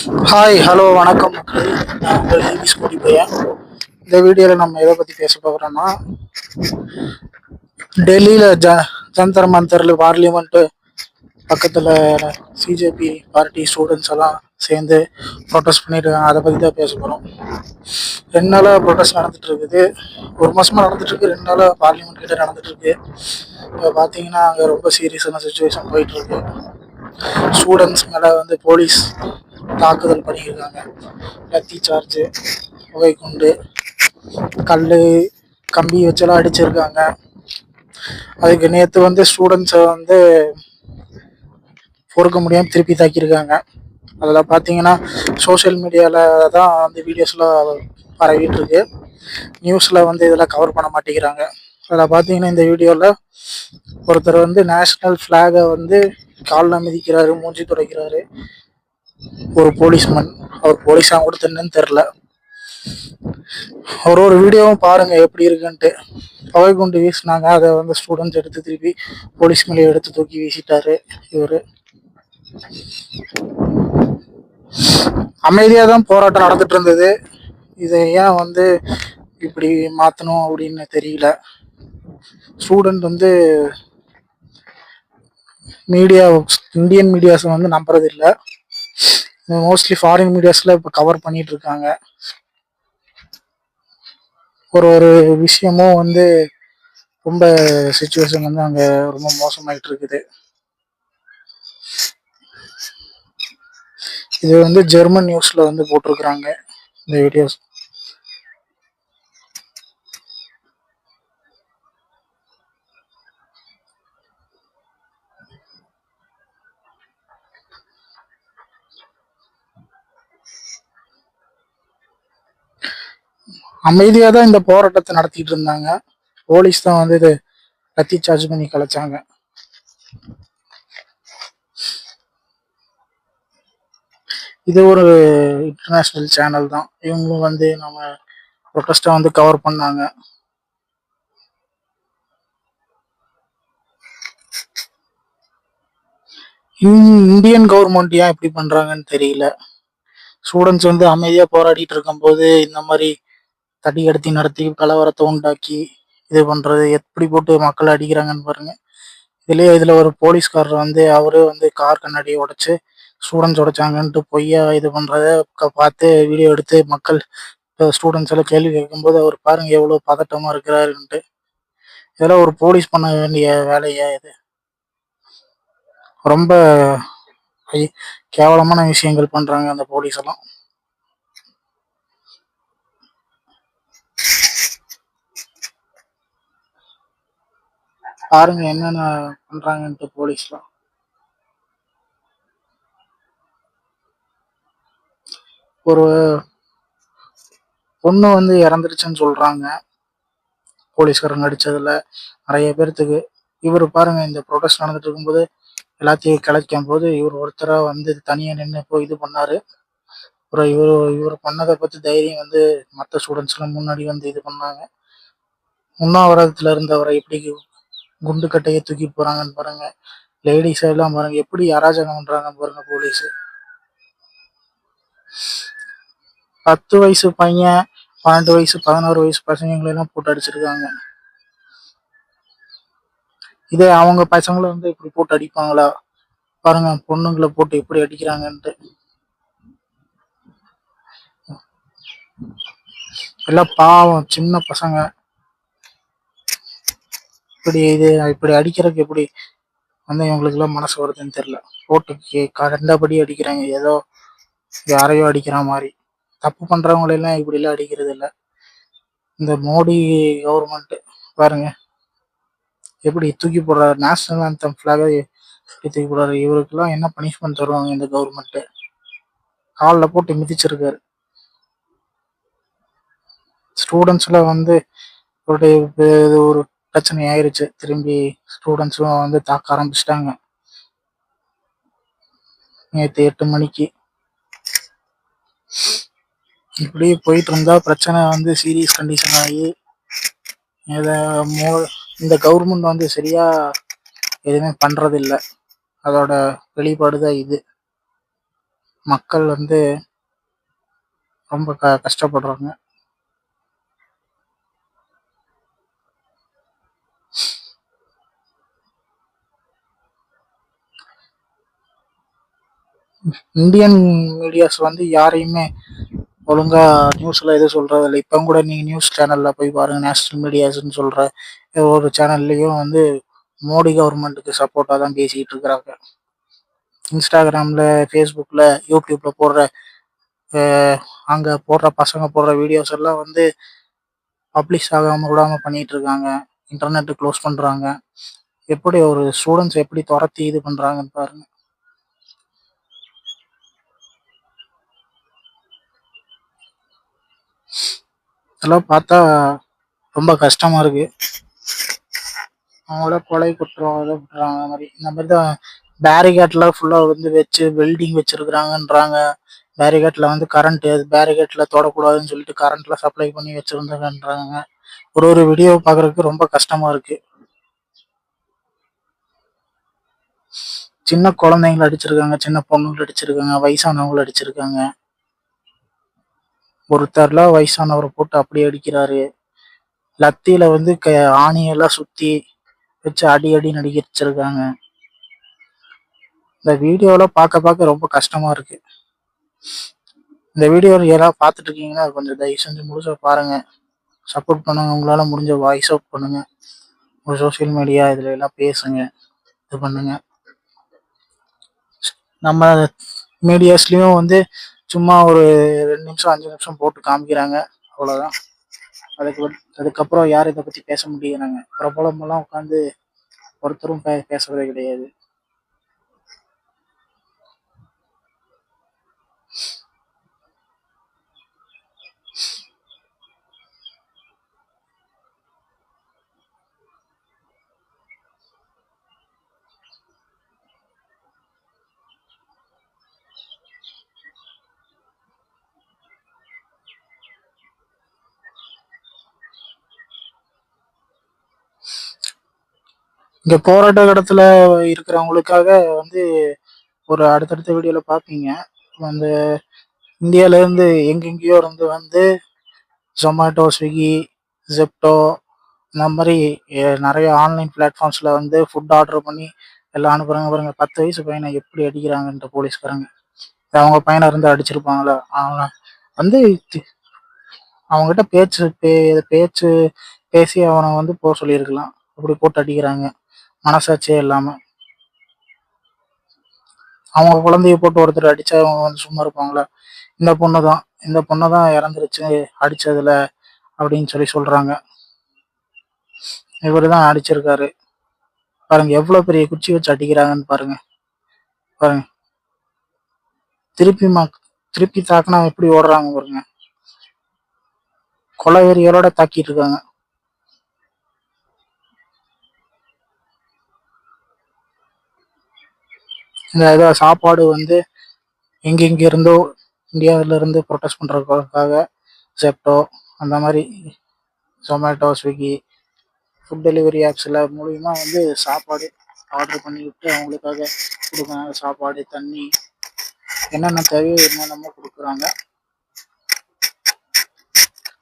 Hi hello வணக்கம் மக்களே. நான் உங்கள் ஈவிஸ் குடி பையன். இந்த வீடியோவில் நம்ம எதை பற்றி பேச போகிறோம்னா, டெல்லியில் ஜந்தர் மந்தரில் பார்லிமெண்ட்டு பக்கத்தில் சிஜேபி பார்ட்டி ஸ்டூடெண்ட்ஸ் எல்லாம் சேர்ந்து ப்ரொட்டஸ்ட் பண்ணிட்டு இருக்காங்க. அதை பற்றி தான் பேச போகிறோம். 2 நாளாக ப்ரொட்டஸ்ட் நடந்துட்டு இருக்குது. 1 மாசமா நடந்துட்டு இருக்கு. 2 நாளாக பார்லிமெண்ட் கிட்ட நடந்துட்டு இருக்கு. இப்போ பார்த்தீங்கன்னா அங்கே ரொம்ப சீரியஸான சுச்சுவேஷன் போயிட்டு இருக்கு. ஸ்டூடெண்ட்ஸ் மேலே போலீஸ் தாக்குதல் பண்ணியிருக்காங்க. லத்தி சார்ஜு, புகைக்குண்டு, கல், கம்பி வச்செல்லாம் அடிச்சிருக்காங்க. அதுக்கு நேற்று ஸ்டூடெண்ட்ஸை பொறுக்க முடியாமல் திருப்பி தாக்கியிருக்காங்க. அதில் பார்த்தீங்கன்னா சோஷியல் மீடியாவில் தான் வீடியோஸ்லாம் பரவிட்டு இருக்கு. நியூஸில் இதெல்லாம் கவர் பண்ண மாட்டேங்கிறாங்க. அதில் பார்த்தீங்கன்னா இந்த வீடியோவில் ஒருத்தர் நேஷ்னல் ஃப்ளாகை காலில் மிதிக்கிறாரு, மூஞ்சி துடைக்கிறாரு. ஒரு போலீஸ்மேன், அவர் போலீஸா கூட என்னன்னு தெரில. ஒரு வீடியோவும் பாருங்க எப்படி இருக்குன்ட்டு. புகை குண்டு வீசினாங்க, அதை ஸ்டூடெண்ட்ஸ் எடுத்து திருப்பி போலீஸ் மேலே எடுத்து தூக்கி வீசிட்டாரு. இவரு அமைதியாக தான் போராட்டம் நடந்துட்டு இருந்தது. இதை ஏன் இப்படி மாற்றணும் அப்படின்னு தெரியல. ஸ்டூடெண்ட் மீடியா, இந்தியன் மீடியாஸை நம்புறது இல்லை. மோஸ்ட்லி ஃபாரின் மீடியாஸ்ல இப்போ கவர் பண்ணிட்டு இருக்காங்க. ஒரு விஷயமும் ரொம்ப சுச்சுவேஷன் அங்கே ரொம்ப மோசமாயிட்டு இருக்குது. இது ஜெர்மன் நியூஸ்ல போட்டிருக்கிறாங்க இந்த வீடியோஸ். அமைதியா தான் இந்த போராட்டத்தை நடத்திட்டு இருந்தாங்க. போலீஸ் தான் இது லத்தி சார்ஜ் பண்ணி கலைச்சாங்க. இது ஒரு இன்டர்நேஷனல் சேனல் தான். இவங்களும் நம்ம ப்ரொட்டஸ்ட்டை கவர் பண்ணாங்க. இந்தியன் கவர்மெண்ட் ஏன் இப்படி பண்றாங்கன்னு தெரியல. ஸ்டூடெண்ட்ஸ் அமைதியா போராடிட்டு இருக்கும் போது இந்த மாதிரி தடி கடத்தி நடத்தி கலவரத்தை உண்டாக்கி இது பண்றது, எப்படி போட்டு மக்களை அடிக்கிறாங்கன்னு பாருங்க. இதுல ஒரு போலீஸ்காரர் அவரு கார் கண்ணாடியை உடைச்சு ஸ்டூடெண்ட்ஸ் உடைச்சாங்கன்ட்டு பொய்யா இது பண்றத பார்த்து வீடியோ எடுத்து மக்கள் ஸ்டூடெண்ட்ஸ் எல்லாம் கேள்வி கேட்கும்போது அவர் பாருங்க எவ்வளவு பதட்டமா இருக்கிறாருன்ட்டு. இதெல்லாம் ஒரு போலீஸ் பண்ண வேண்டிய வேலையா? இது ரொம்ப கேவலமான விஷயங்கள் பண்றாங்க அந்த போலீஸ் எல்லாம். பாருங்க என்னென்ன பண்றாங்கன்ட்டு போலீஸ்லாம். ஒரு பொண்ணு இறந்துருச்சுன்னு சொல்றாங்க போலீஸ்காரங்க அடிச்சதுல நிறைய பேர்த்துக்கு. இவர் பாருங்க இந்த ப்ரொடெஸ்ட் நடந்துட்டு இருக்கும்போது எல்லாத்தையும் கிளைக்கும் போது இவர் ஒருத்தரா தனியா நின்று போய் இது பண்ணாரு. அப்புறம் இவர் பண்ணதை பத்தி தைரியம் மற்ற ஸ்டூடெண்ட்ஸ் எல்லாம் முன்னாடி இது பண்ணாங்க. உண்ணாவிரதத்துல இருந்தவரை எப்படி குண்டு கட்டையை தூக்கி போறாங்கன்னு பாருங்க. லேடிஸ் எல்லாம் பாருங்க எப்படி அராஜகம் பண்றாங்கன்னு பாருங்க போலீஸ். 10 வயசு பையன், 12 வயசு 11 வயசு பசங்களெல்லாம் போட்டு அடிச்சிருக்காங்க. இதே அவங்க பசங்களை இப்படி போட்டு அடிப்பாங்களா? பாருங்க பொண்ணுங்களை போட்டு எப்படி அடிக்கிறாங்கன்ட்டு. எல்லாம் பாவம் சின்ன பசங்க. இப்படி அடிக்கிறதுக்கு எப்படி இவங்களுக்கு எல்லாம் மனசு வருதுன்னு தெரியல. போட்டு கண்டபடி அடிக்கிறாங்க, ஏதோ யாரையோ அடிக்கிற மாதிரி. தப்பு பண்றவங்களை எல்லாம் இப்படி எல்லாம் அடிக்கிறது இல்லை. இந்த மோடி கவர்மெண்ட் பாருங்க எப்படி தூக்கி போடுறாரு. நேஷனல் ஆந்தம் ஃபிளாக தூக்கி போடுறாரு. இவருக்கெல்லாம் என்ன பனிஷ்மெண்ட் தருவாங்க இந்த கவர்மெண்ட்? காலில் போட்டு மிதிச்சிருக்காரு. ஸ்டூடெண்ட்ஸ்ல ஒரு பிரச்சனை ஆயிருச்சு. திரும்பி ஸ்டூடெண்ட்ஸும் தாக்க ஆரம்பிச்சிட்டாங்க. நேற்று 8 மணிக்கு இப்படியே போயிட்டு இருந்தா பிரச்சனை சீரியஸ் கண்டிஷன் ஆகி இந்த கவர்மெண்ட் சரியா எதுவுமே பண்றது இல்லை. அதோட வெளிப்பாடுதான் இது. மக்கள் வந்து ரொம்ப கஷ்டப்படுறாங்க. இந்தியன் மீடியாஸ் வந்து யாரையுமே ஒழுங்கா நியூஸ்ல எதுவும் சொல்றது இல்லை. இப்போ கூட நீங்க நியூஸ் சேனல்ல போய் பாருங்க, நேஷனல் மீடியாஸ்ன்னு சொல்ற ஒரு சேனல்லையும் வந்து மோடி கவர்மெண்ட்டுக்கு சப்போர்ட்டா தான் பேசிட்டு இருக்கிறாங்க. இன்ஸ்டாகிராம்ல, ஃபேஸ்புக்ல, யூடியூப்ல போடுற அங்க போடுற பசங்க போடுற வீடியோஸ் எல்லாம் வந்து பப்ளிஷ் ஆகாம விடாம பண்ணிட்டு இருக்காங்க. இன்டர்நெட் க்ளோஸ் பண்றாங்க. எப்படி ஒரு ஸ்டூடெண்ட்ஸ் எப்படி துரத்தி இது பண்றாங்கன்னு பாருங்க. இதெல்லாம் பார்த்தா ரொம்ப கஷ்டமா இருக்கு. அவங்கள கொலை குற்றம் இதை பண்றாங்க மாதிரி இந்த மாதிரி தான். பேரிகேட்ல ஃபுல்லா வந்து வச்சு வெல்டிங் வச்சிருக்கிறாங்கன்றாங்க. பேரிகேட்ல வந்து கரண்ட் பேரிகேட்ல தொடக்கூடாதுன்னு சொல்லிட்டு கரண்ட்ல சப்ளை பண்ணி வச்சிருந்தாங்கன்றாங்க. ஒரு ஒரு வீடியோ பாக்குறதுக்கு ரொம்ப கஷ்டமா இருக்கு. சின்ன குழந்தைங்களை அடிச்சிருக்காங்க, சின்ன பொண்ணுங்களை அடிச்சிருக்காங்க, வயசானவங்களை அடிச்சிருக்காங்க. ஒருத்தர்ல வயசானவரை போட்டு அப்படியே அடிக்கிறாரு. லத்தியில வந்து ஆணியெல்லாம் சுத்தி வச்சு அடி அடி நடிச்சிருக்காங்க. இந்த வீடியோல பார்க்க பார்க்க ரொம்ப கஷ்டமா இருக்கு. இந்த வீடியோ யாராவது பார்த்துட்டு இருக்கீங்கன்னா கொஞ்சம் தயவு செஞ்சு முழுசா பாருங்க. சப்போர்ட் பண்ணுங்க. உங்களால முடிஞ்ச வாய்ஸ் அவுட் பண்ணுங்க. ஒரு சோசியல் மீடியா இதுல எல்லாம் பேசுங்க, இது பண்ணுங்க. நம்ம மீடியாஸ்லயும் வந்து சும்மா ஒரு 2 நிமிஷம் 5 நிமிஷம் போட்டு காமிக்கிறாங்க, அவ்வளவுதான். அதுக்கப்புறம் யாரும் இதை பத்தி பேச முடியுறாங்க. பிரபலமெல்லாம் உட்காந்து ஒருத்தரும் பேசுறதே கிடையாது. இங்க போராட்ட இடத்துல இருக்கிறவங்களுக்காக வந்து ஒரு அடுத்தடுத்த வீடியோல பாப்பீங்க. அந்த இந்தியால இருந்து எங்கெங்கேயோ இருந்து வந்து ஜொமேட்டோ, ஸ்விக்கி, ஜெப்டோ இந்த மாதிரி நிறைய ஆன்லைன் பிளாட்ஃபார்ம்ஸ்ல வந்து ஃபுட் ஆர்டர் பண்ணி எல்லாம் அனுப்புறாங்க பாருங்க. 10 வயசு பையனை எப்படி அடிக்கிறாங்கன்ற போலீஸ்காரங்க. அவங்க பையனை இருந்து அடிச்சிருப்பாங்களா? அவங்க வந்து அவங்ககிட்ட பேச்சு பேசி அவனை வந்து போக சொல்லியிருக்கலாம். அப்படி போட்டு அடிக்கிறாங்க மனசாட்சியே இல்லாம. அவங்க குழந்தைய போட்டு ஒருத்தர் அடிச்சா அவங்க வந்து சும்மா இருப்பாங்களா? இந்த பொண்ணு தான் இறந்துருச்சு அடிச்சதுல அப்படின்னு சொல்றாங்க. இவரு தான் அடிச்சிருக்காரு. பாருங்க எவ்வளவு பெரிய குச்சி வச்சு அடிக்கிறாங்கன்னு பாருங்க. பாருங்க திருப்பி திருப்பி தாக்குனா எப்படி ஓடுறாங்க பாருங்க. கொலவெறியோட தாக்கிட்டு இருக்காங்க. இந்த ஏதோ சாப்பாடு வந்து எங்கெங்க இருந்தோ இந்தியாவில இருந்து ப்ரொடெஸ்ட் பண்றதுக்காக ஜெப்டோ அந்த மாதிரி ஜொமேட்டோ, ஸ்விக்கி ஃபுட் டெலிவரி ஆப்ஸ்ல மூலியமா வந்து சாப்பாடு ஆர்டர் பண்ணிவிட்டு அவங்களுக்காக கொடுக்குறாங்க. சாப்பாடு, தண்ணி, என்னென்ன தேவையோ என்னென்னமோ கொடுக்குறாங்க.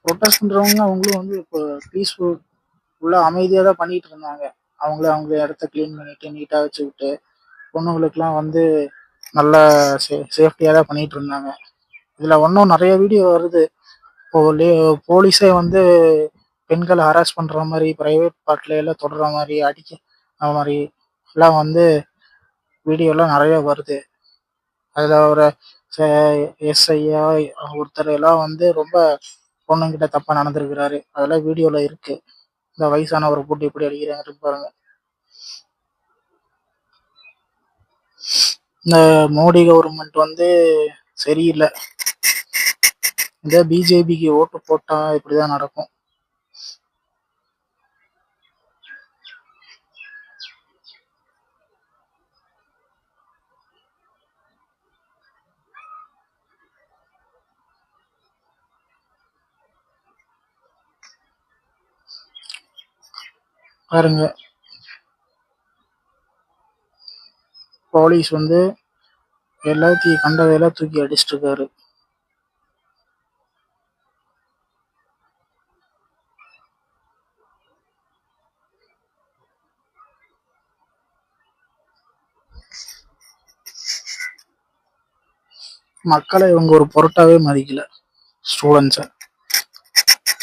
ப்ரொட்டஸ்ட் பண்றவங்க அவங்களும் வந்து இப்போ பீஸ்ஃபுல் ஃபுல்லா அமைதியாக தான் பண்ணிட்டு இருந்தாங்க. அவங்க இடத்த கிளீன் பண்ணிட்டு நீட்டாக வச்சுக்கிட்டு பொண்ணுங்களுக்குலாம் வந்து நல்ல சேஃப்டியாக தான் பண்ணிட்டு இருந்தாங்க. இதில் இன்னும் நிறைய வீடியோ வருது. இப்போ போலீஸே வந்து பெண்களை ஹராஸ் பண்ணுற மாதிரி ப்ரைவேட் பார்ட்ல எல்லாம் தொடுற மாதிரி அடிக்க அந்த மாதிரி எல்லாம் வந்து வீடியோலாம் நிறைய வருது. அதில் ஒரு எஸ்ஐயா ஒருத்தர் எல்லாம் வந்து ரொம்ப பொண்ணுங்கிட்ட தப்பாக நடந்திருக்கிறாரு. அதெல்லாம் வீடியோவில் இருக்கு. இந்த வயசானவரை போட்டு எப்படி அடிக்கிறாங்க பாருங்க. இந்த மோடி கவர்மெண்ட் வந்து சரியில்லை. இந்த பிஜேபிக்கு ஓட்டு போட்டா இப்படிதான் நடக்கும். பாருங்க போலீஸ் வந்து எல்லாத்தையும் கண்டதையெல்லாம் தூக்கி அடிச்சிட்டு இருக்காரு. மக்களை இவங்க ஒரு பொருட்டாவே மதிக்கல. ஸ்டூடெண்ட்ஸை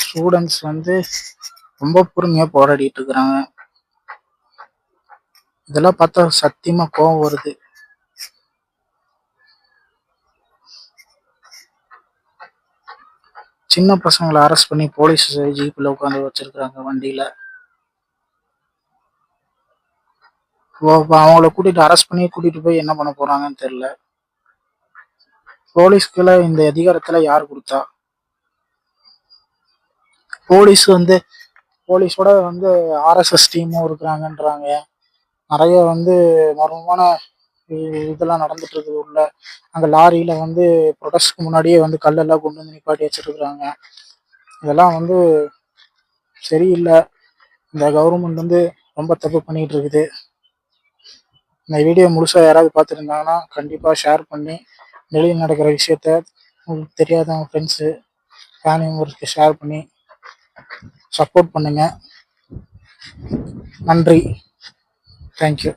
ஸ்டூடெண்ட்ஸ் ரொம்ப பொறுமையா போராடிட்டு இருக்கிறாங்க. இதெல்லாம் பார்த்தா சத்தியமா கோவம் வருது. சின்ன பசங்களை அரெஸ்ட் பண்ணி போலீஸ் ஜீப்ல உட்காந்து வச்சிருக்காங்க வண்டியில. அவங்கள கூட்டிட்டு அரெஸ்ட் பண்ணி கூட்டிட்டு போய் என்ன பண்ண போறாங்கன்னு தெரியல. போலீஸ்க்குள்ள இந்த அதிகாரத்துல யார் கொடுத்தா? போலீஸ் போலீஸோட ஆர்எஸ்எஸ் டீமும் இருக்கிறாங்கன்றாங்க. நிறைய மர்மமான இதெல்லாம் நடந்துட்டு இருக்குது உள்ள. அங்க லாரியில ப்ரொடெஸ்ட்க்கு முன்னாடியே கல்லெல்லாம் கொண்டு நிப்பாட்டி வச்சிருக்கிறாங்க. இதெல்லாம் சரியில்லை. இந்த கவர்மெண்ட் ரொம்ப தப்பு பண்ணிட்டு இருக்குது. இந்த வீடியோ முழுசா யாராவது பார்த்துருந்தாங்கன்னா கண்டிப்பா ஷேர் பண்ணி வெளியில் நடக்கிற விஷயத்த உங்களுக்கு தெரியாதவங்க ஃப்ரெண்ட்ஸு ஃபேமிலி மெம்பர்ஸ்க்கு ஷேர் பண்ணி சப்போர்ட் பண்ணுங்க. நன்றி. தேங்க்யூ.